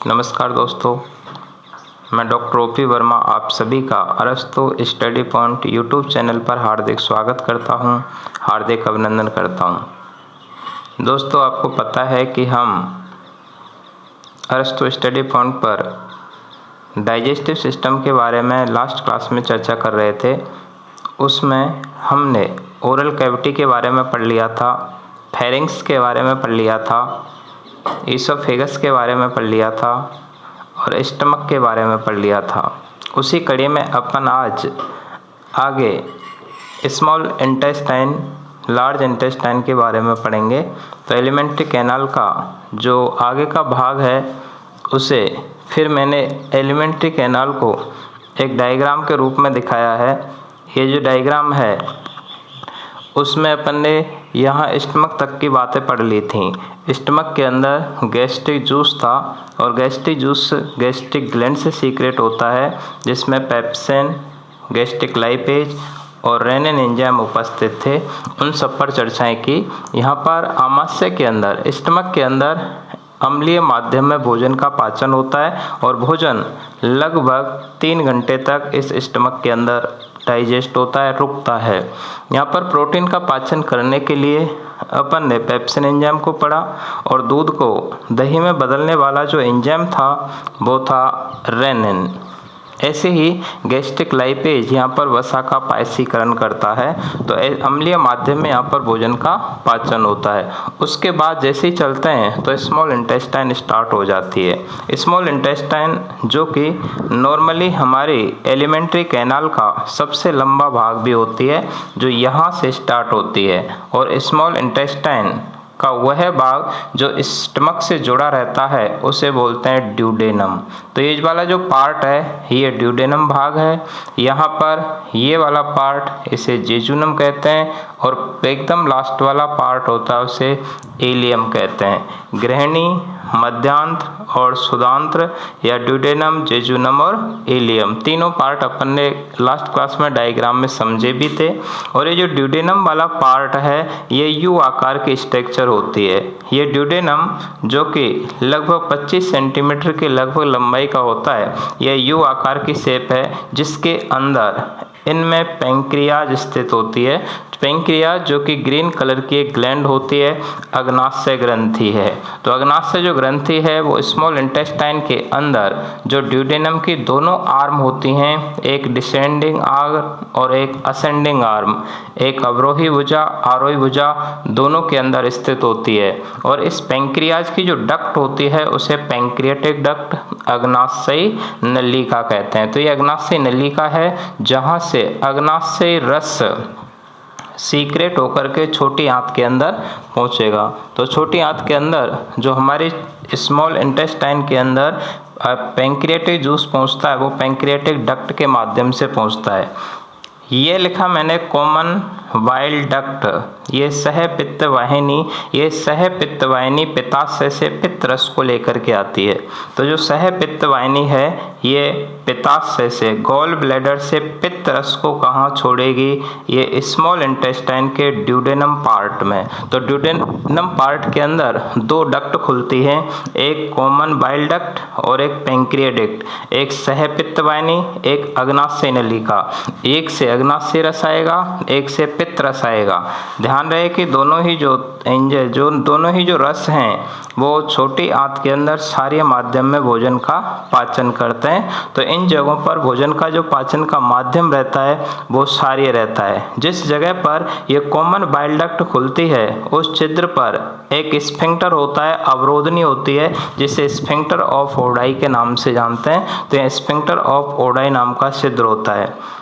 नमस्कार दोस्तों, मैं डॉक्टर ओपी वर्मा आप सभी का अरस्तु स्टडी पॉइंट यूट्यूब चैनल पर हार्दिक स्वागत करता हूं, हार्दिक अभिनंदन करता हूं। दोस्तों, आपको पता है कि हम अरस्तु स्टडी पॉइंट पर डाइजेस्टिव सिस्टम के बारे में लास्ट क्लास में चर्चा कर रहे थे। उसमें हमने ओरल कैविटी के बारे में पढ़ लिया था, फेरिंक्स के बारे में पढ़ लिया था, ईसोफेगस के बारे में पढ़ लिया था और स्टमक के बारे में पढ़ लिया था। उसी कड़ी में अपन आज आगे स्मॉल इंटेस्टाइन, लार्ज इंटेस्टाइन के बारे में पढ़ेंगे। तो एलिमेंट्री कैनाल का जो आगे का भाग है उसे फिर मैंने एलिमेंट्री कैनाल को एक डायग्राम के रूप में दिखाया है। ये जो डायग्राम है उसमें अपन ने यहाँ स्टमक तक की बातें पढ़ ली थी। स्टमक के अंदर गैस्ट्रिक जूस था और गैस्ट्रिक जूस गैस्ट्रिक ग्लैंड से सीक्रेट होता है, जिसमें पेप्सिन, गैस्ट्रिक लाइपेज और रेनिन एंजाइम उपस्थित थे। उन सब पर चर्चाएं की। यहाँ पर आमाशय के अंदर, स्टमक के अंदर अम्लीय माध्यम में भोजन का पाचन होता है और भोजन लगभग 3 घंटे तक इस स्टमक के अंदर डाइजेस्ट होता है, रुकता है। यहाँ पर प्रोटीन का पाचन करने के लिए अपन ने पेप्सिन एंजाइम को पढ़ा और दूध को दही में बदलने वाला जो एंजाइम था वो था रेनिन। ऐसे ही गैस्ट्रिक लाइपेज यहाँ पर वसा का पायसीकरण करता है, तो अम्लीय माध्यम में यहाँ पर भोजन का पाचन होता है। उसके बाद जैसे ही चलते हैं तो स्मॉल इंटेस्टाइन स्टार्ट हो जाती है। स्मॉल इंटेस्टाइन जो कि नॉर्मली हमारी एलिमेंट्री कैनाल का सबसे लंबा भाग भी होती है, जो यहाँ से स्टार्ट होती है। और स्मॉल इंटेस्टाइन का वह भाग जो स्टमक से जुड़ा रहता है उसे बोलते हैं ड्यूडेनम। तो ये वाला जो पार्ट है ये ड्यूडेनम भाग है। यहाँ पर ये वाला पार्ट इसे जेजुनम कहते हैं और एकदम लास्ट वाला पार्ट होता है उसे इलियम कहते हैं। गृहिणी, मध्यांत्र और सुधांत्र या ड्यूडेनम, जेजुनम और इलियम तीनों पार्ट अपन ने लास्ट क्लास में डायग्राम में समझे भी थे। और ये जो ड्यूडेनम वाला पार्ट है ये यू आकार की स्ट्रक्चर होती है। ये ड्यूडेनम जो कि लगभग 25 सेंटीमीटर के लगभग लंबाई का होता है, यह यू आकार की शेप है, जिसके अंदर इनमें पैंक्रियाज स्थित होती है। पैंक्रियाज जो कि ग्रीन कलर की एक ग्लैंड होती है, अग्नाशय ग्रंथि है। तो अग्नाशय जो ग्रंथि है वो स्मॉल इंटेस्टाइन के अंदर जो ड्यूडेनम की दोनों आर्म होती हैं, एक डिसेंडिंग आर्म और एक असेंडिंग आर्म, एक अवरोही भुजा, आरोही भुजा, दोनों के अंदर स्थित होती है। और इस पैंक्रियाज की जो डक्ट होती है उसे पैंक्रियाटिक डक्ट, अग्नाशयी नलिका कहते हैं। तो ये अग्नाशयी नलिका है जहाँ से अग्नाशयी रस सीक्रेट होकर के छोटी आंत के अंदर पहुंचेगा। तो छोटी आंत के अंदर जो हमारी स्मॉल इंटेस्टाइन के अंदर पैंक्रियाटिक जूस पहुंचता है वो पैंक्रियाटिक डक्ट के माध्यम से पहुंचता है। ये लिखा मैंने कॉमन वाइल डक्ट। ये सहपित्त वाहिनी, ये सहपित्त वाहिनी पित्ताशय से पित्त रस को लेकर के आती है। तो जो सहपित्त वाहिनी है ये पित्ताशय से, गॉल ब्लैडर से पित्त रस को कहाँ छोड़ेगी? ये स्मॉल इंटेस्टाइन के ड्यूडेनम पार्ट में। तो ड्यूडेनम पार्ट के अंदर 2 डक्ट खुलती हैं, एक कॉमन बाइल डक्ट और एक पैंक्रियाटिक। एक सहपित्त वाहिनी, एक अग्नाशय नलिका। एक से अग्नाशय रस आएगा, एक से पित्त रस आएगा। ध्यान रहे कि दोनों ही जो रस हैं वो छोटी आंत के अंदर क्षारीय माध्यम में भोजन का पाचन करते हैं। तो इन जगहों पर भोजन का जो पाचन का माध्यम रहता है वो क्षारीय रहता है। जिस जगह पर ये कॉमन बाइल डक्ट खुलती है उस छिद्र पर एक स्फिंक्टर होता है, अवरोधनी होती है, जिसे स्फिंक्टर ऑफ ओडाई के नाम से जानते हैं। तो ये स्फिंक्टर ऑफ ओडाई नाम का छिद्र होता है।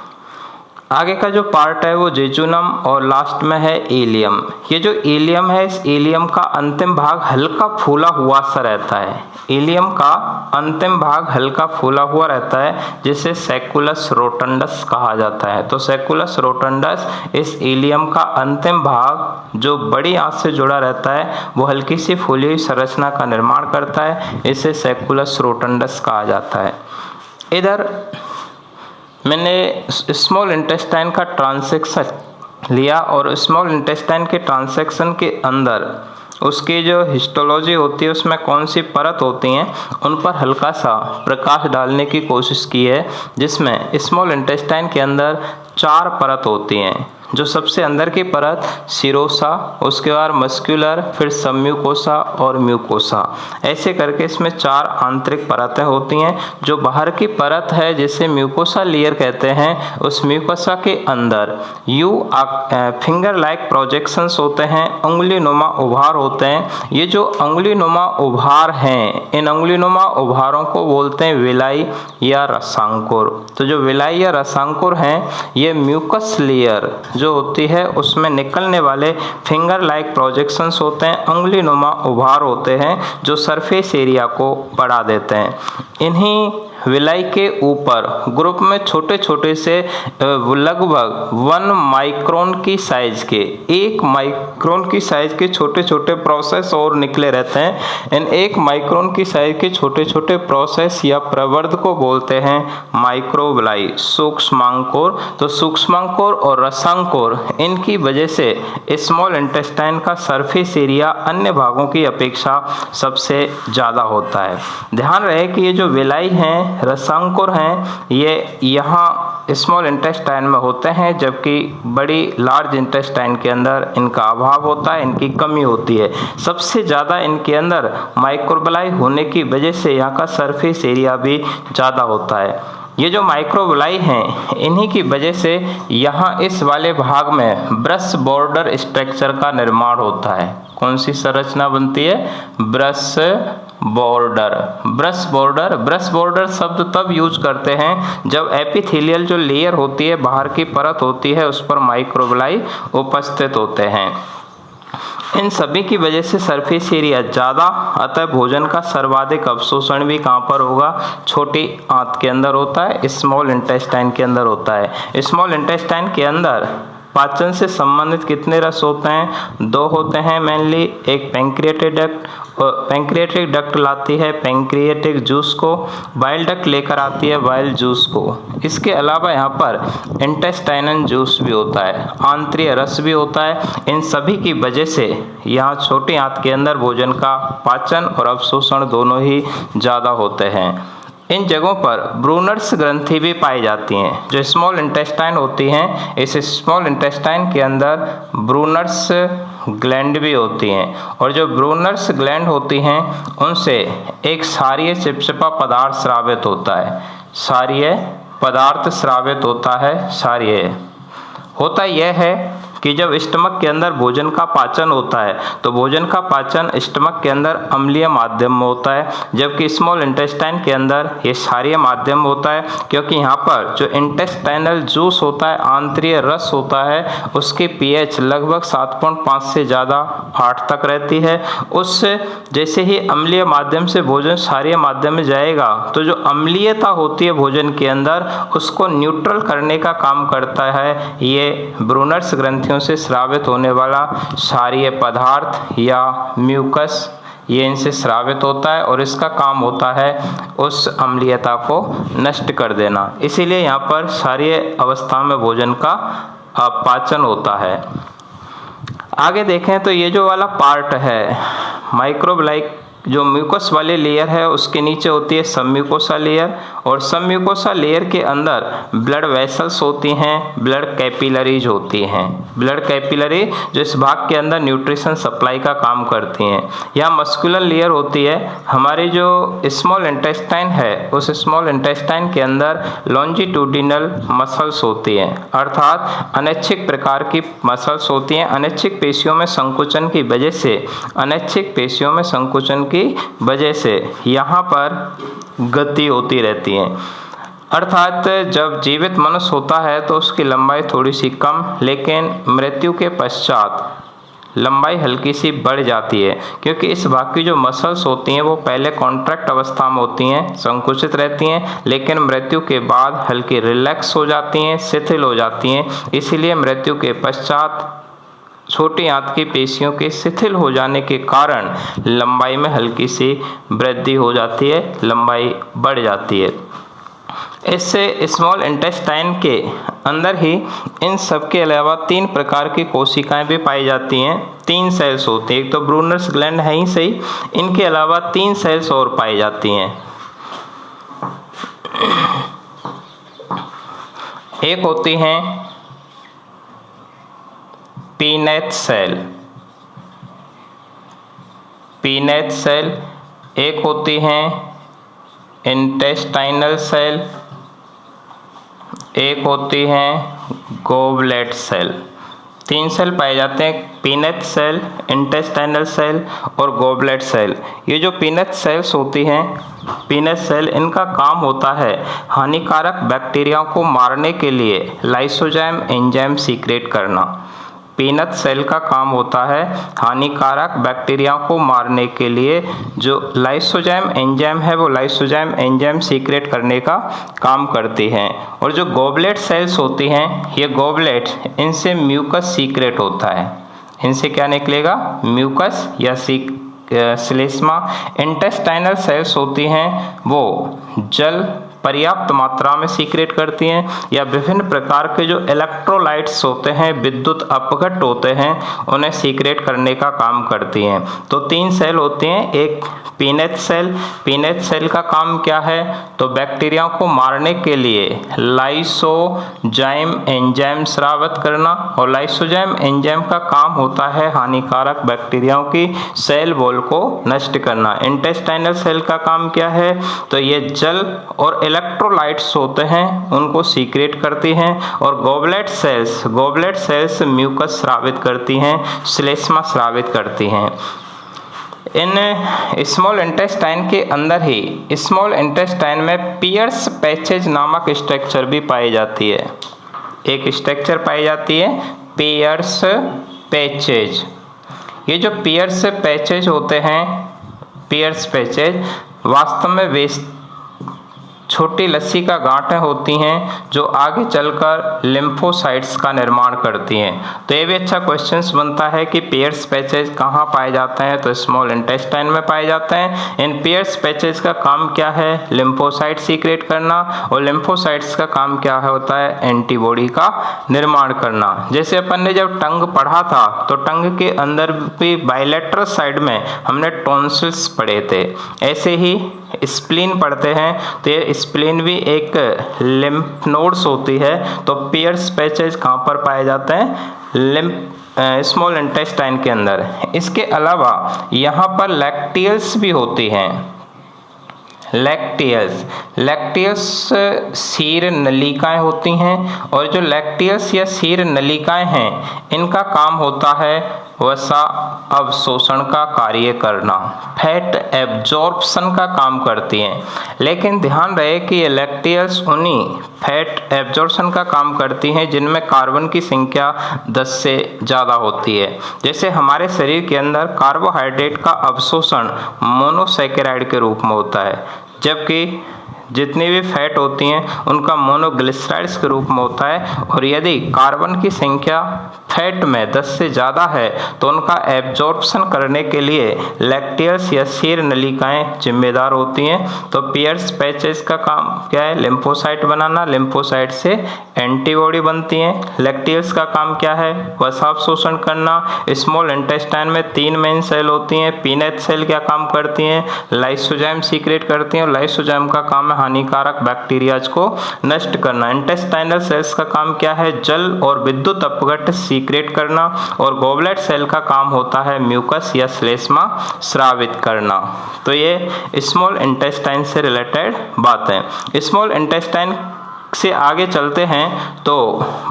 आगे का जो पार्ट है वो जेजुनम और लास्ट में है इलियम। ये जो इलियम है, इस इलियम का अंतिम भाग हल्का फूला हुआ सा रहता है। इलियम का अंतिम भाग हल्का फूला हुआ रहता है जिसे सैकुलस रोटंडस कहा जाता है। तो सैकुलस रोटंडस इस इलियम का अंतिम भाग जो बड़ी आंत से जुड़ा रहता है वो हल्की सी फूली हुई संरचना का निर्माण करता है, इसे सैकुलस रोटंडस कहा जाता है। इधर मैंने स्मॉल इंटेस्टाइन का ट्रांसेक्शन लिया और स्मॉल इंटेस्टाइन के ट्रांसेक्शन के अंदर उसकी जो हिस्टोलॉजी होती है उसमें कौन सी परत होती हैं उन पर हल्का सा प्रकाश डालने की कोशिश की है, जिसमें स्मॉल इंटेस्टाइन के अंदर 4 परत होती हैं। जो सबसे अंदर की परत सिरोसा, उसके बाद मस्कुलर, फिर सबम्यूकोसा और म्यूकोसा, ऐसे करके इसमें 4 आंतरिक परतें होती हैं। जो बाहर की परत है जिसे म्यूकोसा लेयर कहते हैं, उस म्यूकोसा के अंदर फिंगर लाइक प्रोजेक्शंस होते हैं, उंगली नुमा उभार होते हैं। ये जो उंगली नुमा उभार हैं, इन उंगली नुमा उभारों को बोलते हैं विलाई या रसांकुर। तो जो विलाई या रसांकुर हैं, ये म्यूकस लेयर जो होती है उसमें निकलने वाले फिंगर लाइक प्रोजेक्शंस होते हैं, उंगली नुमा उभार होते हैं, जो सरफेस एरिया को बढ़ा देते हैं। इन्हीं विलाई के ऊपर ग्रुप में छोटे छोटे से लगभग 1 माइक्रोन की साइज के 1 माइक्रोन की साइज के छोटे छोटे प्रोसेस और निकले रहते हैं। इन 1 माइक्रोन की साइज के छोटे छोटे प्रोसेस या प्रवर्ध को बोलते हैं माइक्रोविलाई, सूक्ष्मांकुर। तो सूक्ष्मांकुर और रसांकुर, इनकी वजह से स्मॉल इंटेस्टाइन का सरफेस एरिया अन्य भागों की अपेक्षा सबसे ज़्यादा होता है। ध्यान रहे कि ये जो विलाई हैं, रसांकुर हैं, ये यहाँ स्मॉल इंटेस्टाइन में होते हैं, जबकि बड़ी लार्ज इंटेस्टाइन के अंदर इनका अभाव होता है, इनकी कमी होती है। सबसे ज़्यादा इनके अंदर माइक्रोविलाई होने की वजह से यहाँ का सरफेस एरिया भी ज़्यादा होता है। ये जो माइक्रोविलाई हैं, इन्हीं की वजह से यहाँ इस वाले भाग में ब्रश बॉर्डर स्ट्रक्चर का निर्माण होता है। कौन सी संरचना बनती है? Brush border. ब्रश बॉर्डर शब्द तब यूज करते हैं जब एपिथेलियल जो लेयर होती है, बाहर की परत होती है, उस पर माइक्रोविलाई उपस्थित होते हैं। इन सभी की वजह से सरफेस एरिया ज़्यादा, अतः भोजन का सर्वाधिक अवशोषण भी कहाँ पर होगा? छोटी आंत के अंदर होता है, स्मॉल इंटेस्टाइन के अंदर होता है। स्मॉल इंटेस्टाइन के अंदर पाचन से संबंधित कितने रस होते हैं? 2 होते हैं मेनली। एक पैंक्रियाटिक डक्ट लाती है पैंक्रियाटिक जूस को, बाइल डक्ट लेकर आती है बाइल जूस को। इसके अलावा यहाँ पर इंटेस्टाइनल जूस भी होता है, आंतरीय रस भी होता है। इन सभी की वजह से यहाँ छोटी आंत के अंदर भोजन का पाचन और अवशोषण दोनों ही ज़्यादा होते हैं। इन जगहों पर ब्रूनर्स ग्रंथि भी पाई जाती हैं। जो स्मॉल इंटेस्टाइन होती हैं, इस स्मॉल इंटेस्टाइन के अंदर ब्रूनर्स ग्लैंड भी होती हैं, और जो ब्रूनर्स ग्लैंड होती हैं उनसे एक क्षारीय चिपचिपा पदार्थ स्रावित होता है। क्षारीय पदार्थ स्रावित होता है। क्षारीय होता यह है कि जब स्टमक के अंदर भोजन का पाचन होता है, तो भोजन का पाचन स्टमक के अंदर अम्लीय माध्यम में होता है, जबकि स्मॉल इंटेस्टाइन के अंदर ये क्षारीय माध्यम होता है। क्योंकि यहाँ पर जो इंटेस्टाइनल जूस होता है, आंतरीय रस होता है, उसकी pH लगभग 7.5 से ज़्यादा 8 तक रहती है। उससे जैसे ही अम्लीय माध्यम से भोजन क्षारीय माध्यम में जाएगा, तो जो अम्लीयता होती है भोजन के अंदर, उसको न्यूट्रल करने का काम करता है ये ब्रूनर्स ग्रंथि से स्रावित होने वाला क्षारीय पदार्थ या म्यूकस। ये इनसे स्रावित होता है और इसका काम होता है उस अम्लीयता को नष्ट कर देना। इसीलिए यहाँ पर क्षारीय अवस्था में भोजन का पाचन होता है। आगे देखें तो ये जो वाला पार्ट है, माइक्रोविलाई जो म्यूकस वाली लेयर है, उसके नीचे होती है सबम्यूकोसा लेयर, और सबम्यूकोसा लेयर के अंदर ब्लड वेसल्स होती हैं, ब्लड कैपिलरीज होती हैं। ब्लड कैपिलरी जो इस भाग के अंदर न्यूट्रिशन सप्लाई का काम करती हैं। यहाँ मस्कुलर लेयर होती है। हमारी जो स्मॉल इंटेस्टाइन है, उस स्मॉल इंटेस्टाइन के अंदर लॉन्जिट्यूडिनल मसल्स होती हैं, अर्थात अनैच्छिक प्रकार की मसल्स होती हैं। अनैच्छिक पेशियों में संकुचन की वजह से, की वजह से यहाँ पर गति होती रहती है। अर्थात जब जीवित मनुष्य होता है तो उसकी लंबाई थोड़ी सी कम, लेकिन मृत्यु के पश्चात लंबाई हल्की सी बढ़ जाती है, क्योंकि इस भाग की जो मसल्स होती हैं वो पहले कॉन्ट्रैक्ट अवस्था में होती हैं, संकुचित रहती हैं, लेकिन मृत्यु के बाद हल्की रिलैक्स हो जाती हैं, शिथिल हो जाती हैं। इसीलिए मृत्यु के पश्चात छोटी आंत की पेशियों के शिथिल हो जाने के कारण लंबाई में हल्की सी वृद्धि हो जाती है, लंबाई बढ़ जाती है। इससे स्मॉल इंटेस्टाइन के अंदर ही इन सब के अलावा 3 प्रकार की कोशिकाएं भी पाई जाती हैं। 3 सेल्स होती हैं, एक तो ब्रूनर्स ग्लैंड है ही सही, इनके अलावा 3 सेल्स और पाई जाती हैं। एक होती हैं पीनेथ सेल, एक होती हैं इंटेस्टाइनल सेल, एक होती हैं गोबलेट सेल। 3 सेल पाए जाते हैं, पीनेथ सेल, इंटेस्टाइनल सेल और गोबलेट सेल। ये जो पीनेथ सेल्स होती हैं, पीनेथ सेल, इनका काम होता है हानिकारक बैक्टीरिया को मारने के लिए लाइसोजाइम एंजाइम सीक्रेट करना। पीनट सेल का काम होता है हानिकारक बैक्टीरिया को मारने के लिए जो लाइसोजाइम एंजाइम है वो लाइसोजाइम एंजाइम सीक्रेट करने का काम करती हैं। और जो गोबलेट सेल्स होती हैं, ये गोबलेट, इनसे म्यूकस सीक्रेट होता है। इनसे क्या निकलेगा? म्यूकस या श्लेष्मा। इंटेस्टाइनल सेल्स होती हैं वो जल पर्याप्त मात्रा में सीक्रेट करती हैं या विभिन्न प्रकार के जो इलेक्ट्रोलाइट्स होते हैं, विद्युत अपघट्ट होते हैं, उन्हें सीक्रेट करने का काम करती हैं। तो 3 सेल होते हैं। एक पीनेथ सेल का काम क्या है? तो बैक्टीरिया को मारने के लिए लाइसोजाइम एंजाइम स्रावित करना, और लाइसोजाइम एंजाइम का काम होता है हानिकारक बैक्टीरियाओं की सेल वॉल को नष्ट करना। इंटेस्टाइनल सेल का काम क्या है? तो ये जल और इलेक्ट्रोलाइट्स होते हैं उनको सीक्रेट करती हैं। और गोबलेट सेल्स म्यूकस स्रावित करती हैं, श्लेष्मा स्रावित करती हैं। इन स्मॉल इंटेस्टाइन के अंदर ही स्मॉल इंटेस्टाइन में पियर्स पैचेज नामक स्ट्रक्चर भी पाई जाती है। एक स्ट्रक्चर पाई जाती है पियर्स पैचेज। ये जो पियर्स पैचेज होते हैं, पियर्स पैचेज वास्तव में वे छोटी लस्सी का गांठें होती हैं जो आगे चलकर लिम्फोसाइट्स का निर्माण करती हैं। तो ये भी अच्छा क्वेश्चंस बनता है कि पियर्स पैचेज कहाँ पाए जाते हैं? तो स्मॉल इंटेस्टाइन में पाए जाते हैं। इन पियर्स पैचेज का काम क्या है? लिम्फोसाइट सीक्रेट करना, और लिम्फोसाइट्स का काम क्या होता है? एंटीबॉडी का निर्माण करना। जैसे अपन ने जब टंग पढ़ा था तो टंग के अंदर भी बायलैटरल साइड में हमने टॉन्सिल्स पढ़े थे। ऐसे ही स्प्लीन पढ़ते हैं तो ये स्प्लीन भी एक लिम्फ नोड्स होती है। तो पियर्स पैचेज कहाँ पर पाए जाते हैं? स्मॉल इंटेस्टाइन के अंदर। इसके अलावा यहाँ पर लैक्टियल्स भी होती हैं। लैक्टियल्स शीर नलिकाएं होती हैं, और जो लैक्टियल्स या शीर नलिकाएं हैं इनका काम होता है वसा अवशोषण का कार्य करना, फैट एब्जॉर्प्शन का काम करती हैं। लेकिन ध्यान रहे कि ये लैक्टियल्स उन्हीं फैट एब्जॉर्प्शन का काम करती हैं जिनमें कार्बन की संख्या 10 से ज़्यादा होती है। जैसे हमारे शरीर के अंदर कार्बोहाइड्रेट का अवशोषण मोनोसैकेराइड के रूप में होता है, जबकि जितनी भी फैट होती हैं उनका मोनोग्लिसराइड्स के रूप में होता है। और यदि कार्बन की संख्या फैट में 10 से ज़्यादा है तो उनका एब्जॉर्प्शन करने के लिए लैक्टियल्स या शीर नलिकाएं जिम्मेदार होती हैं। तो पियर्स पैचेज का काम क्या है? लिम्फोसाइट बनाना, लिम्फोसाइट से एंटीबॉडी बनती हैं। लैक्टियल्स का काम क्या है? वसावशोषण करना। स्मॉल इंटेस्टाइन में 3 मेन सेल होती हैं। पीनेथ सेल क्या काम करती हैं? लाइसोजाइम सीक्रेट करती हैं, और लाइसोजाइम का काम है हानिकारक बैक्टीरियाज को नष्ट करना। इंटेस्टाइनल सेल्स का काम क्या है? जल और विद्युत अपघट्ट सीक्रेट करना, और गोबलेट सेल का काम होता है म्यूकस या श्लेष्मा स्रावित करना। तो ये स्मॉल इंटेस्टाइन से रिलेटेड बात है। स्मॉल इंटेस्टाइन से आगे चलते हैं तो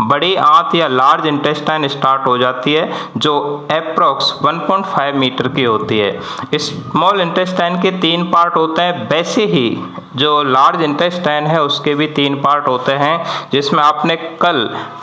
बड़ी आंत या लार्ज इंटेस्टाइन स्टार्ट हो जाती है जो अप्रॉक्स 1.5 मीटर की होती है। स्मॉल इंटेस्टाइन के 3 पार्ट होते हैं, वैसे ही जो लार्ज इंटेस्टाइन है उसके भी 3 पार्ट होते हैं, जिसमें आपने कल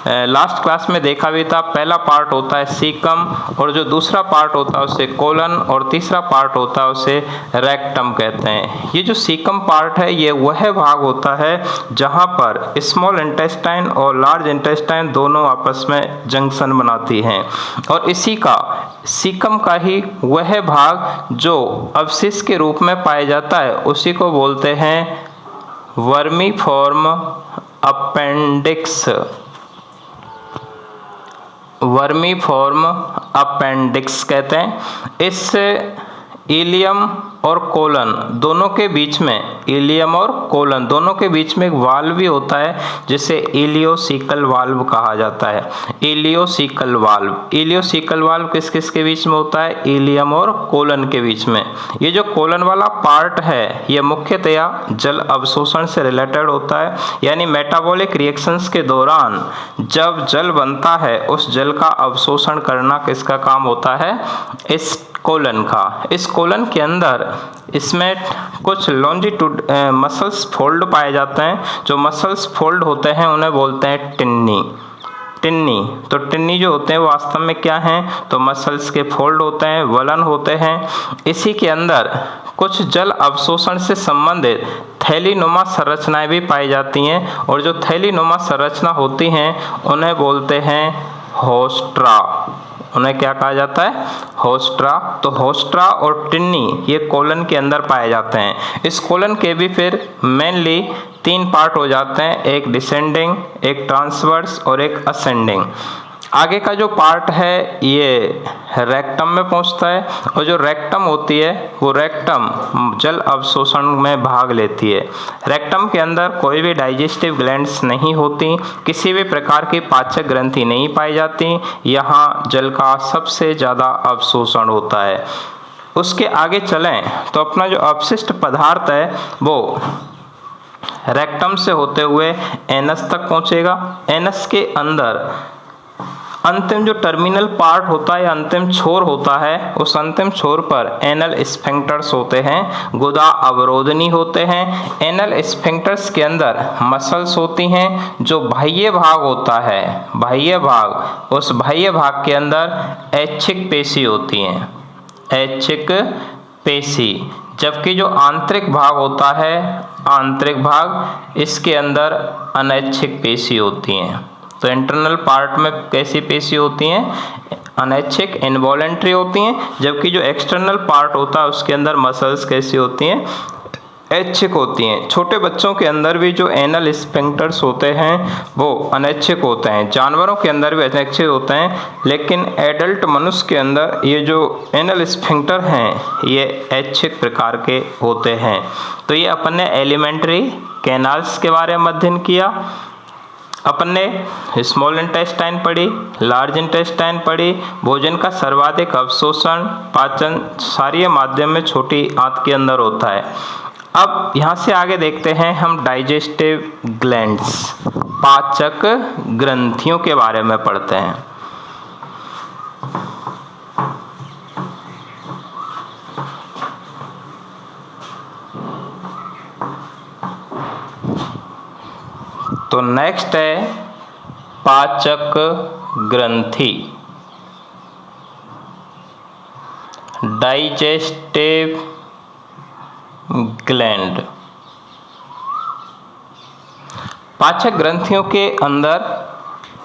लास्ट क्लास में देखा भी था। पहला पार्ट होता है सीकम, और जो दूसरा पार्ट होता है उसे कोलन, और तीसरा पार्ट होता है उसे रेक्टम कहते हैं। ये जो सीकम पार्ट है ये वह भाग होता है जहां पर स्मॉल इंटेस्टाइन और लार्ज इंटेस्टाइन दोनों आपस में जंक्शन बनाती हैं, और इसी का सीकम का ही वह भाग जो अवशिष्ट के रूप में पाया जाता है उसी को बोलते हैं वर्मीफॉर्म अपेंडिक्स, वर्मीफॉर्म अपेंडिक्स कहते हैं। इस इलियम और कोलन दोनों के बीच में, इलियम और कोलन दोनों के बीच में एक वाल्व भी होता है जिसे इलियोसिकल वाल्व कहा जाता है। इलियोसिकल वाल्व, इलियोसिकल वाल्व किस किस के बीच में होता है? इलियम और कोलन के बीच में। ये जो कोलन वाला पार्ट है ये मुख्यतया जल अवशोषण से रिलेटेड होता है, यानी मेटाबॉलिक रिएक्शंस के दौरान जब जल बनता है उस जल का अवशोषण करना किसका काम होता है? इस कोलन का। इस कोलन के अंदर इसमें कुछ लॉन्जिट्यूड मसल्स फोल्ड पाए जाते हैं। जो मसल्स फोल्ड होते हैं उन्हें बोलते हैं टिन्नी। टिन्नी, तो टिन्नी जो होते हैं वो वास्तव में क्या हैं? तो मसल्स के फोल्ड होते हैं, वलन होते हैं। इसी के अंदर कुछ जल अवशोषण से संबंधित थैलीनुमा संरचनाएं भी पाई जाती हैं, और जो थैलीनुमा संरचना होती हैं उन्हें बोलते हैं होस्ट्रा। उन्हें क्या कहा जाता है? होस्ट्रा। तो होस्ट्रा और टिन्नी ये कोलन के अंदर पाए जाते हैं। इस कोलन के भी फिर मेनली 3 पार्ट हो जाते हैं, एक डिसेंडिंग, एक ट्रांसवर्स और एक असेंडिंग। आगे का जो पार्ट है ये रेक्टम में पहुंचता है, और जो रेक्टम होती है वो रेक्टम जल अवशोषण में भाग लेती है। रेक्टम के अंदर कोई भी डाइजेस्टिव ग्लैंड्स नहीं होती, किसी भी प्रकार की पाचक ग्रंथि नहीं पाई जाती, यहाँ जल का सबसे ज़्यादा अवशोषण होता है। उसके आगे चलें तो अपना जो अपशिष्ट पदार्थ है वो रेक्टम से होते हुए एनस तक पहुँचेगा। एनस के अंदर अंतिम जो टर्मिनल पार्ट होता है, अंतिम छोर होता है, उस अंतिम छोर पर एनल स्फिंक्टर्स होते हैं, गुदा अवरोधनी होते हैं। एनल स्फिंक्टर्स के अंदर मसल्स होती हैं। जो बाह्य भाग होता है, बाह्य भाग, उस बाह्य भाग के अंदर ऐच्छिक पेशी होती हैं, ऐच्छिक पेशी। जबकि जो आंतरिक भाग होता है, आंतरिक भाग, इसके अंदर अनैच्छिक पेशी होती हैं। तो इंटरनल पार्ट में कैसी पेशी होती हैं? अनैच्छिक, इनवॉलेंट्री होती हैं। जबकि जो एक्सटर्नल पार्ट होता है उसके अंदर मसल्स कैसी होती हैं? ऐच्छिक होती हैं। छोटे बच्चों के अंदर भी जो एनल स्फिंक्टर्स होते हैं वो अनैच्छिक होते हैं, जानवरों के अंदर भी अनैच्छिक होते हैं, लेकिन एडल्ट मनुष्य के अंदर ये जो एनल स्फिंक्टर हैं ये ऐच्छिक प्रकार के होते हैं। तो ये अपन ने एलिमेंट्री कैनाल्स के बारे में अध्ययन किया। अपन ने स्मॉल इंटेस्टाइन पढ़ी, लार्ज इंटेस्टाइन पढ़ी, भोजन का सर्वाधिक अवशोषण, पाचन सारी माध्यम में छोटी आंत के अंदर होता है। अब यहाँ से आगे देखते हैं हम डाइजेस्टिव ग्लैंड्स, पाचक ग्रंथियों के बारे में पढ़ते हैं। तो नेक्स्ट है पाचक ग्रंथि, डाइजेस्टिव ग्लैंड। पाचक ग्रंथियों के अंदर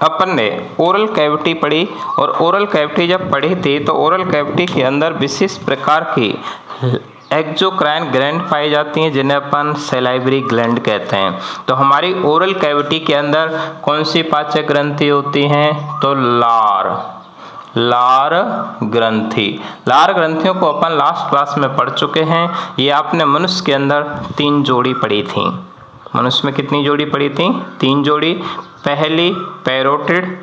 अपन ने ओरल कैविटी पढ़ी, और ओरल कैविटी जब पढ़ी थी तो ओरल कैविटी के अंदर विशेष प्रकार की एक्सोक्राइन ग्लैंड पाई जाती हैं जिन्हें अपन सलाइवरी ग्लैंड कहते हैं। तो हमारी ओरल कैविटी के अंदर कौन सी पाचक ग्रंथि होती हैं? तो लार ग्रंथि। लार ग्रंथियों को अपन लास्ट क्लास में पढ़ चुके हैं। ये आपने मनुष्य के अंदर 3 जोड़ी पढ़ी थी। मनुष्य में कितनी जोड़ी पढ़ी थी? 3 जोड़ी। पहली पैरोटिड,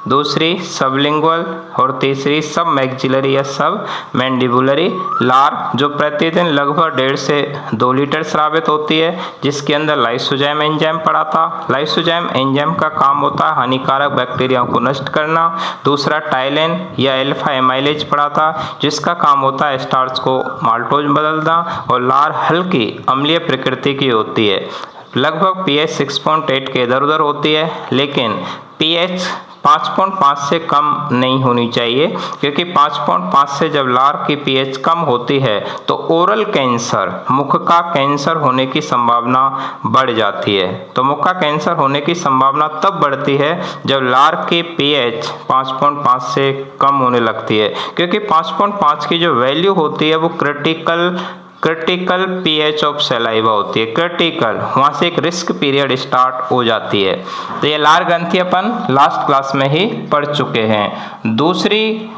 दूसरी सबलिंगुअल और तीसरी सब मैक्सिलरी या सब मैंडिबुलरी। लार जो प्रतिदिन लगभग 1.5 से 2 लीटर स्रावित होती है, जिसके अंदर लाइसोजाइम एंजाइम पड़ा था। लाइसोजाइम एंजाइम का काम होता है हानिकारक बैक्टीरियाओं को नष्ट करना। दूसरा टाइलिन या अल्फा एमाइलेज पड़ा था, जिसका काम होता है स्टार्च को माल्टोज में बदलना। और लार हल्की अम्लीय प्रकृति की होती है, लगभग pH 6.8 के इधर उधर होती है, लेकिन pH 5.5 से कम नहीं होनी चाहिए, क्योंकि 5.5 से जब लार की pH कम होती है तो ओरल कैंसर, मुख का कैंसर होने की संभावना बढ़ जाती है। तो मुख का कैंसर होने की संभावना तब बढ़ती है जब लार की pH 5.5 से कम होने लगती है, क्योंकि 5.5 की जो वैल्यू होती है वो critical critical pH of saliva होती है, क्रिटिकल, वहां से एक रिस्क पीरियड स्टार्ट हो जाती है। तो ये लार ग्रंथि अपन लास्ट क्लास में ही पढ़ चुके हैं। दूसरी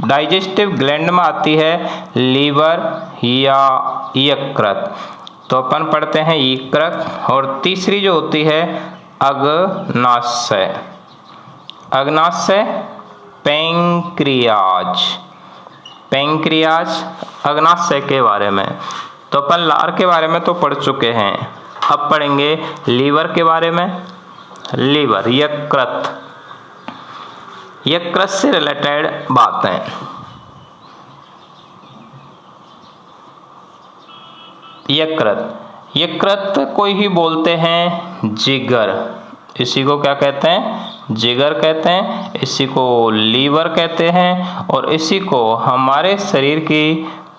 डाइजेस्टिव ग्लैंड में आती है लीवर या यकृत, तो अपन पढ़ते हैं यकृत। और तीसरी जो होती है अग्नाशय, अग्नाशय पैंक्रियाज, पैंक्रियाज अग्नाशय के बारे में। तो अपन लार के बारे में तो पढ़ चुके हैं, अब पढ़ेंगे लीवर के बारे में। लीवर, यकृत, यकृत से रिलेटेड बातें। यकृत, यकृत को ही बोलते हैं जिगर, इसी को क्या कहते हैं? जिगर कहते हैं। इसी को लीवर कहते हैं और इसी को हमारे शरीर की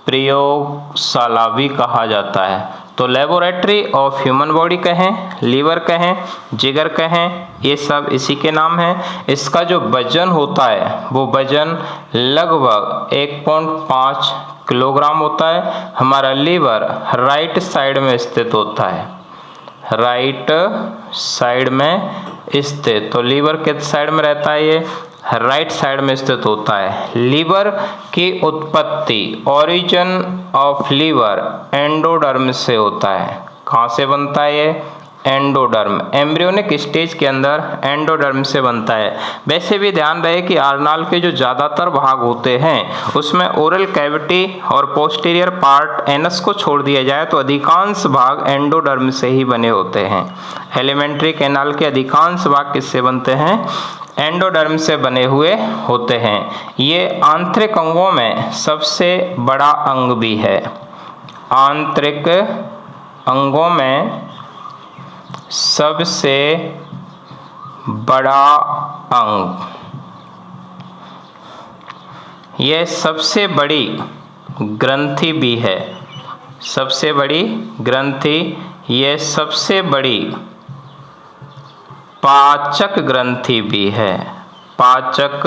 प्रयोगशाला भी कहा जाता है। तो लेबोरेटरी ऑफ ह्यूमन बॉडी कहें, लीवर कहें, जिगर कहें, ये सब इसी के नाम हैं। इसका जो वजन होता है वो वजन लगभग 1.5 किलोग्राम होता है। हमारा लीवर राइट साइड में स्थित होता है, राइट साइड में स्थित। तो लीवर किस साइड में रहता है? ये राइट साइड में स्थित होता है। लीवर की उत्पत्ति, ओरिजिन ऑफ लीवर एंडोडर्म से होता है। कहाँ से बनता है ये? एंडोडर्म, एम्ब्रियोनिक स्टेज के अंदर एंडोडर्म से बनता है। वैसे भी ध्यान रहे कि आर्नाल के जो ज़्यादातर भाग होते हैं उसमें ओरल कैविटी और पोस्टीरियर पार्ट एनस को छोड़ दिया जाए तो अधिकांश भाग एंडोडर्म से ही बने होते हैं। एलिमेंट्री कैनाल के अधिकांश भाग किससे बनते हैं? एंडोडर्म से बने हुए होते हैं। ये आंतरिक अंगों में सबसे बड़ा अंग भी है। आंतरिक अंगों में सबसे बड़ा अंग, यह सबसे बड़ी ग्रंथि भी है। सबसे बड़ी ग्रंथि, यह सबसे बड़ी पाचक ग्रंथि भी है। पाचक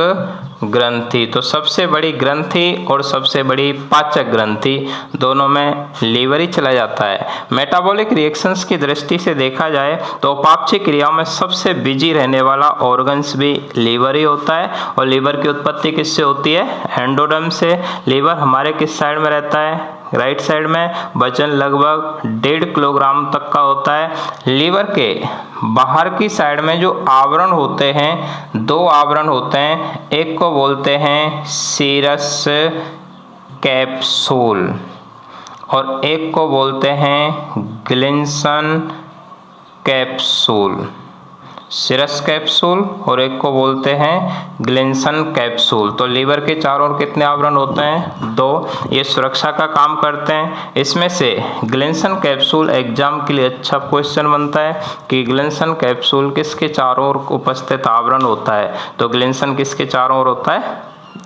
ग्रंथि, तो सबसे बड़ी ग्रंथि और सबसे बड़ी पाचक ग्रंथि दोनों में लीवर ही चला जाता है। मेटाबॉलिक रिएक्शंस की दृष्टि से देखा जाए तो उपापचय क्रियाओं में सबसे बिजी रहने वाला ऑर्गन्स भी लीवर ही होता है। और लीवर की उत्पत्ति किससे होती है? एंडोडर्म से। लीवर हमारे किस साइड में रहता है? राइट साइड में। वजन लगभग 1.5 किलोग्राम तक का होता है। लीवर के बाहर की साइड में जो आवरण होते हैं, 2 आवरण होते हैं। एक को बोलते हैं सीरस कैप्सूल और एक को बोलते हैं ग्लिंसन कैप्सूल। सिरस कैप्सूल और एक को बोलते हैं ग्लिंसन कैप्सूल। तो लीवर के चारों ओर कितने आवरण होते हैं? 2। ये सुरक्षा का काम करते हैं। इसमें से ग्लिंसन कैप्सूल एग्जाम के लिए अच्छा क्वेश्चन बनता है कि ग्लिंसन कैप्सूल किसके चारों ओर उपस्थित आवरण होता है? तो ग्लिंसन किसके चारों ओर होता है?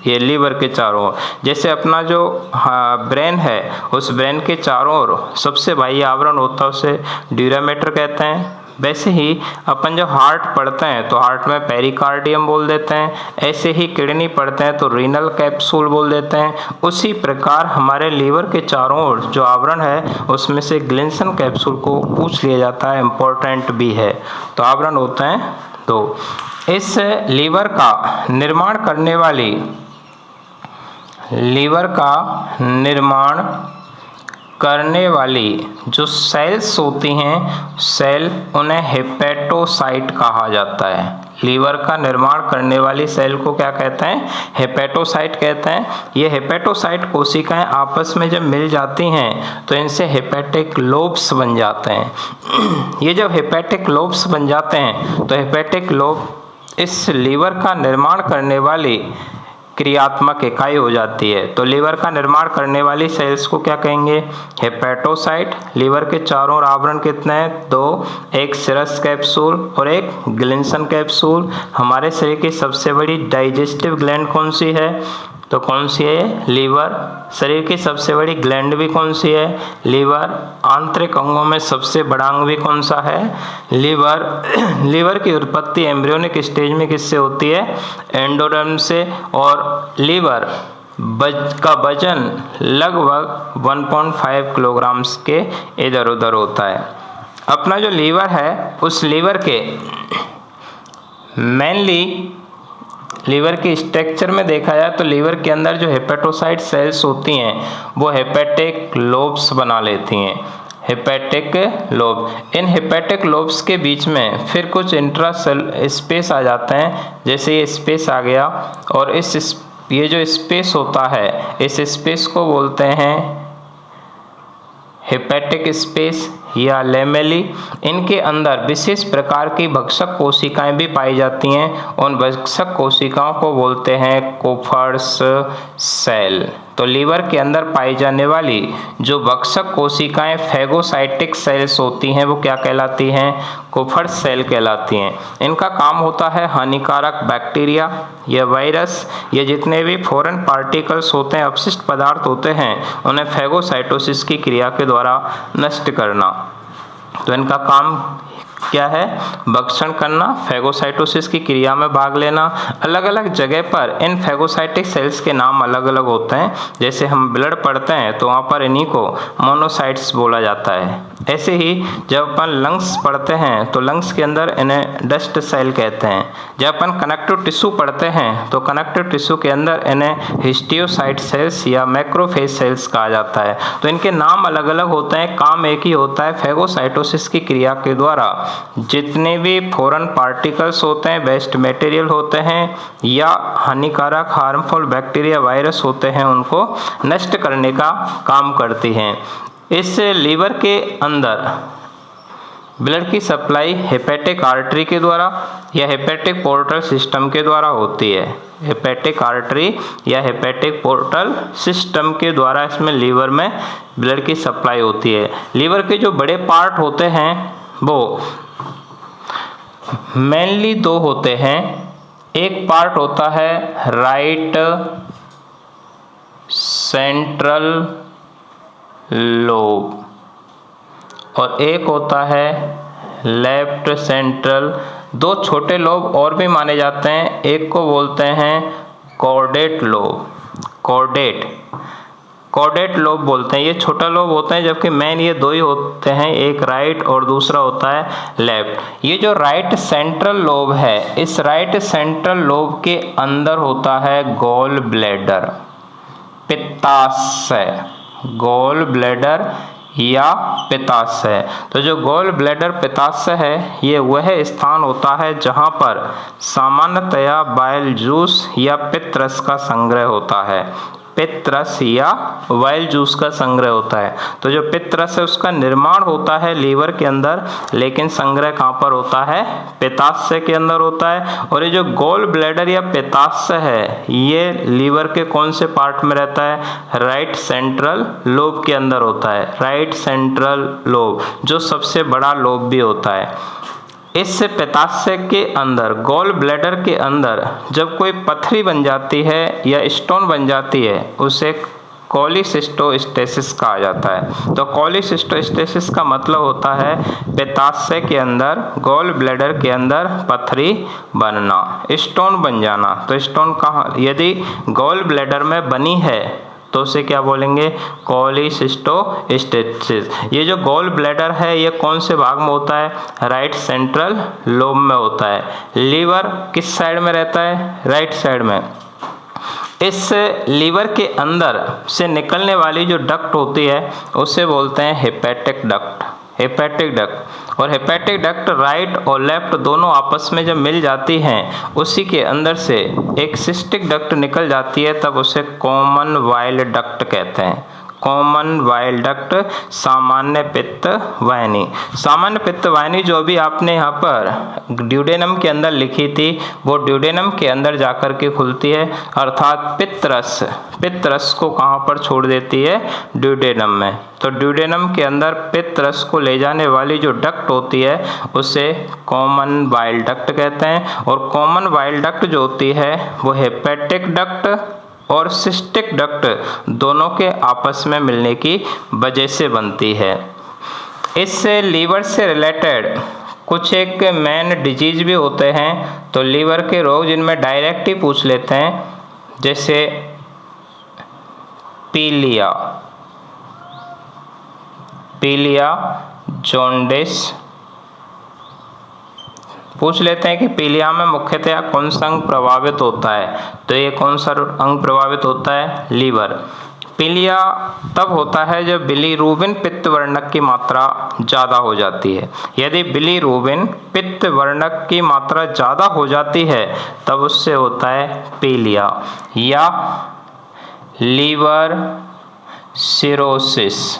ये लीवर के चारों ओर। जैसे अपना जो ब्रेन है, उस ब्रेन के चारों ओर सबसे बाह्य आवरण होता है, उसे ड्यूरामेटर कहते हैं। वैसे ही अपन जब हार्ट पढ़ते हैं तो हार्ट में पेरिकार्डियम बोल देते हैं। ऐसे ही किडनी पढ़ते हैं तो रीनल कैप्सूल बोल देते हैं। उसी प्रकार हमारे लीवर के चारों ओर जो आवरण है उसमें से ग्लिंसन कैप्सूल को पूछ लिया जाता है, इम्पोर्टेंट भी है। तो आवरण होते हैं 2। इस लीवर का निर्माण करने वाली, लीवर का निर्माण करने वाली जो सेल्स होती हैं, सेल, उन्हें हेपेटोसाइट कहा जाता है। लीवर का निर्माण करने वाली सेल को क्या कहते हैं? हेपेटोसाइट कहते हैं। ये हेपेटोसाइट कोशिकाएं आपस में जब मिल जाती हैं तो इनसे हेपेटिक लोब्स बन जाते हैं। ये जब हेपेटिक लोब्स बन जाते हैं तो हेपेटिक लोब इस लीवर का निर्माण करने वाली क्रियात्मक इकाई हो जाती है। तो लीवर का निर्माण करने वाली सेल्स को क्या कहेंगे? हेपेटोसाइट। लीवर के चारों ओर आवरण कितने हैं? 2। एक सिरस कैप्सूल और एक ग्लिंसन कैप्सूल। हमारे शरीर की सबसे बड़ी डाइजेस्टिव ग्लैंड कौन सी है? तो कौन सी है? लीवर। शरीर की सबसे बड़ी ग्लैंड भी कौन सी है? लीवर। आंतरिक अंगों में सबसे बड़ा अंग भी कौन सा है? लीवर। लीवर की उत्पत्ति एम्ब्रियोनिक स्टेज में किससे होती है? एंडोडर्म से। और लीवर का वजन लगभग 1.5 किलोग्राम्स के इधर उधर होता है। अपना जो लीवर है उस लीवर के मेनली लीवर के स्ट्रक्चर में देखा जाए तो लीवर के अंदर जो हेपेटोसाइट सेल्स होती हैं वो हेपेटिक लोब्स बना लेती हैं, हेपेटिक लोब। इन हेपेटिक लोब्स के बीच में फिर कुछ इंट्रासेल स्पेस आ जाते हैं, जैसे ये स्पेस आ गया, और ये जो स्पेस होता है इस स्पेस को बोलते हैं हेपेटिक स्पेस या लेमेली। इनके अंदर विशेष प्रकार की भक्षक कोशिकाएं भी पाई जाती हैं। उन भक्षक कोशिकाओं को बोलते हैं कोफर्स सेल। तो लीवर के अंदर पाई जाने वाली जो भक्षक कोशिकाएं फैगोसाइटिक सेल्स होती हैं वो क्या कहलाती हैं? कोफर्स सेल कहलाती हैं। इनका काम होता है हानिकारक बैक्टीरिया या वायरस या जितने भी फॉरेन पार्टिकल्स होते हैं, अपशिष्ट पदार्थ होते हैं, उन्हें फैगोसाइटोसिस की क्रिया के द्वारा नष्ट करना। तो इनका काम क्या है? भक्षण करना, फैगोसाइटोसिस की क्रिया में भाग लेना। अलग अलग जगह पर इन फैगोसाइटिक सेल्स के नाम अलग अलग होते हैं। जैसे हम ब्लड पढ़ते हैं तो वहाँ पर इन्हीं को मोनोसाइट्स बोला जाता है। ऐसे ही जब अपन लंग्स पढ़ते हैं तो लंग्स के अंदर इन्हें डस्ट सेल कहते हैं। जब अपन कनेक्टिव टिश्यू पढ़ते हैं तो कनेक्टिव टिश्यू के अंदर इन्हें हिस्टियोसाइट सेल्स या मैक्रोफेज सेल्स कहा जाता है। तो इनके नाम अलग अलग होते हैं, काम एक ही होता है। फैगोसाइटोसिस की क्रिया के द्वारा जितने भी फॉरेन पार्टिकल्स होते हैं, वेस्ट मटेरियल होते हैं या हानिकारक हार्मफुल बैक्टीरिया वायरस होते हैं, उनको नष्ट करने का काम करती हैं। इस लीवर के अंदर ब्लड की सप्लाई हेपेटिक आर्टरी के द्वारा या हेपेटिक पोर्टल सिस्टम के द्वारा होती है। हेपेटिक आर्टरी या हेपेटिक पोर्टल सिस्टम के द्वारा इसमें लीवर में ब्लड की सप्लाई होती है। लीवर के जो बड़े पार्ट होते हैं वो मेनली दो होते हैं। एक पार्ट होता है राइट सेंट्रल लोब और एक होता है लेफ्ट सेंट्रल। दो छोटे लोब और भी माने जाते हैं, एक को बोलते हैं कॉर्डेट लोब, कॉर्डेट लोब बोलते हैं। ये छोटा लोब होते हैं, जबकि मेन ये दो ही होते हैं, एक राइट और दूसरा होता है लेफ्ट। ये जो राइट सेंट्रल लोब है, इस राइट सेंट्रल लोब के अंदर होता है गॉल ब्लैडर, पित्ताशय, गॉल ब्लैडर या पित्ताशय। तो जो गॉल ब्लैडर पित्ताशय है, ये वह स्थान होता है जहां पर सामान्यतया बाइल जूस या पित्त रस का संग्रह होता है, पित्त रस या वाइल जूस का संग्रह होता है। तो जो पित्त रस है उसका निर्माण होता है लीवर के अंदर, लेकिन संग्रह कहाँ पर होता है? पित्ताशय के अंदर होता है। और ये जो गॉल ब्लैडर या पित्ताशय है, ये लीवर के कौन से पार्ट में रहता है? राइट सेंट्रल लोब के अंदर होता है। राइट सेंट्रल लोब जो सबसे बड़ा लोब भी होता है। इस पित्ताशय के अंदर, गॉल ब्लैडर के अंदर जब कोई पथरी बन जाती है या स्टोन बन जाती है, उसे कोलिसिस्टोस्टेसिस कहा जाता है। तो कोलिसिस्टोस्टेसिस का मतलब होता है पित्ताशय के अंदर, गॉल ब्लैडर के अंदर पथरी बनना, स्टोन बन जाना। तो स्टोन कहाँ, यदि गॉल ब्लैडर में बनी है तो उसे क्या बोलेंगे? कोलिसिस्टोस्टेसिस। ये जो गॉल ब्लैडर है ये कौन से भाग में होता है? राइट सेंट्रल लोब में होता है। लीवर किस साइड में रहता है? राइट साइड में। इस लीवर के अंदर से निकलने वाली जो डक्ट होती है उसे बोलते हैं हेपेटिक डक्ट, हेपेटिक डक्ट। और हेपेटिक डक्ट राइट और लेफ्ट दोनों आपस में जब मिल जाती हैं, उसी के अंदर से एक सिस्टिक डक्ट निकल जाती है, तब उसे कॉमन वाइल डक्ट कहते हैं। कॉमन वाइल डक्ट, सामान्य पित्त वाहिनी। सामान्य पित्त वाहिनी जो भी आपने यहाँ पर ड्यूडेनम के अंदर लिखी थी, वो ड्यूडेनम के अंदर जाकर के खुलती है, अर्थात पित्त रस को कहाँ पर छोड़ देती है? ड्यूडेनम में। तो ड्यूडेनम के अंदर पित्त रस को ले जाने वाली जो डक्ट होती है उसे कॉमन वाइल डक्ट कहते हैं। और कॉमन वाइल डक्ट जो होती है वो हेपेटिक डक्ट और सिस्टिक डक्ट दोनों के आपस में मिलने की वजह से बनती है। इससे लीवर से रिलेटेड कुछ एक मेन डिजीज भी होते हैं। तो लीवर के रोग जिनमें डायरेक्ट ही पूछ लेते हैं, जैसे पीलिया, पीलिया, जॉन्डिस। पूछ लेते हैं कि पीलिया में मुख्यतः कौन सा अंग प्रभावित होता है, तो ये कौन सा अंग प्रभावित होता है, लीवर। पीलिया तब होता है जब बिलीरुबिन पित्त वर्णक की मात्रा ज़्यादा हो जाती है। यदि बिलीरुबिन पित्त वर्णक की मात्रा ज़्यादा हो जाती है तब उससे होता है पीलिया। या लीवर सिरोसिस,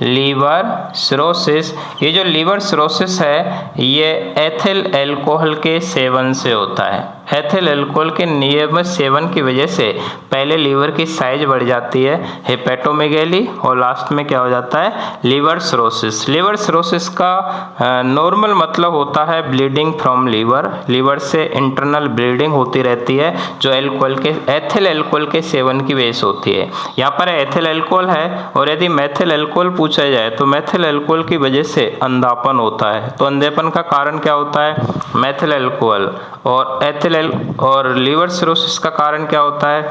लीवर सिरोसिस। ये जो लीवर सिरोसिस है ये एथिल अल्कोहल के सेवन से होता है। एथिल अल्कोहल के नियमित सेवन की वजह से पहले लीवर की साइज बढ़ जाती है, हेपेटोमेगैली, और लास्ट में क्या हो जाता है, लीवर सिरोसिस। लीवर सिरोसिस का नॉर्मल मतलब होता है ब्लीडिंग फ्रॉम लीवर, लीवर से इंटरनल ब्लीडिंग होती रहती है जो एथिल अल्कोहल के सेवन की वजह से होती है। यहाँ पर एथिल अल्कोहल है और यदि मेथिल अल्कोहल पूछा जाए तो मेथिल अल्कोहल की वजह से अंधापन होता है। तो अंधेपन का कारण क्या होता है, मेथिल अल्कोहल, और लीवर सिरोसिस का कारण क्या होता है,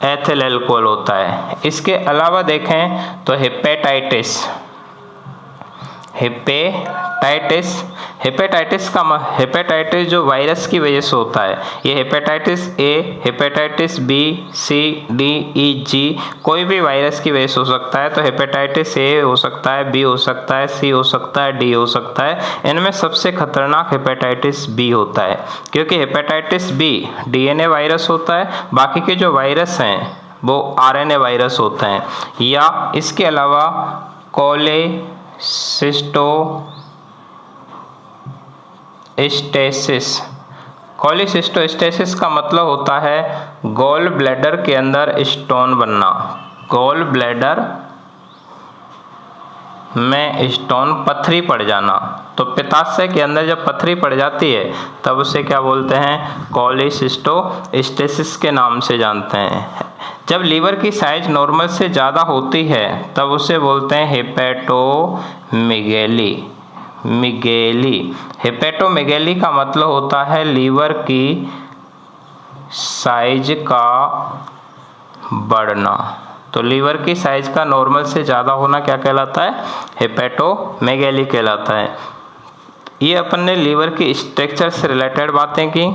एथिल अल्कोहल होता है। इसके अलावा देखें तो हेपेटाइटिस, हेपेटाइटिस जो वायरस की वजह से होता है, ये hepatitis A, hepatitis B, C, D, E, G कोई भी वायरस की वजह से हो सकता है। तो हेपेटाइटिस ए हो सकता है, बी हो सकता है, सी हो सकता है, डी हो सकता है। इनमें सबसे खतरनाक हेपेटाइटिस बी होता है क्योंकि हेपेटाइटिस बी डीएनए वायरस होता है, बाकी के जो वायरस हैं वो आरएनए वायरस होते हैं। या इसके अलावा कोलेसिस्टोस्टेसिस का मतलब होता है गॉल ब्लैडर के अंदर स्टोन बनना, गॉल ब्लैडर में स्टोन, पथरी पड़ जाना। तो पित्ताशय के अंदर जब पथरी पड़ जाती है तब उसे क्या बोलते हैं, कोलेसिस्टोस्टेसिस के नाम से जानते हैं। जब लीवर की साइज नॉर्मल से ज़्यादा होती है तब उसे बोलते हैं हेपेटोमेगैली। हेपेटोमेगैली का मतलब होता है लीवर की साइज का बढ़ना। तो लीवर की साइज का नॉर्मल से ज़्यादा होना क्या कहलाता है, हेपेटोमेगैली कहलाता है। ये अपन ने लीवर की स्ट्रक्चर से रिलेटेड बातें की।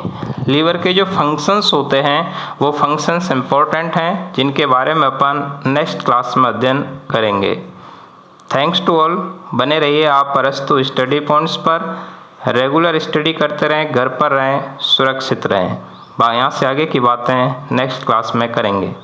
लीवर के जो फंक्शंस होते हैं वो फंक्शंस इम्पोर्टेंट हैं जिनके बारे में अपन नेक्स्ट क्लास में अध्ययन करेंगे। Thanks to all. बने रहिए आप परस्तु स्टडी पॉइंट्स पर, रेगुलर स्टडी करते रहें, घर पर रहें, सुरक्षित रहें। यहाँ से आगे की बातें नेक्स्ट क्लास में करेंगे।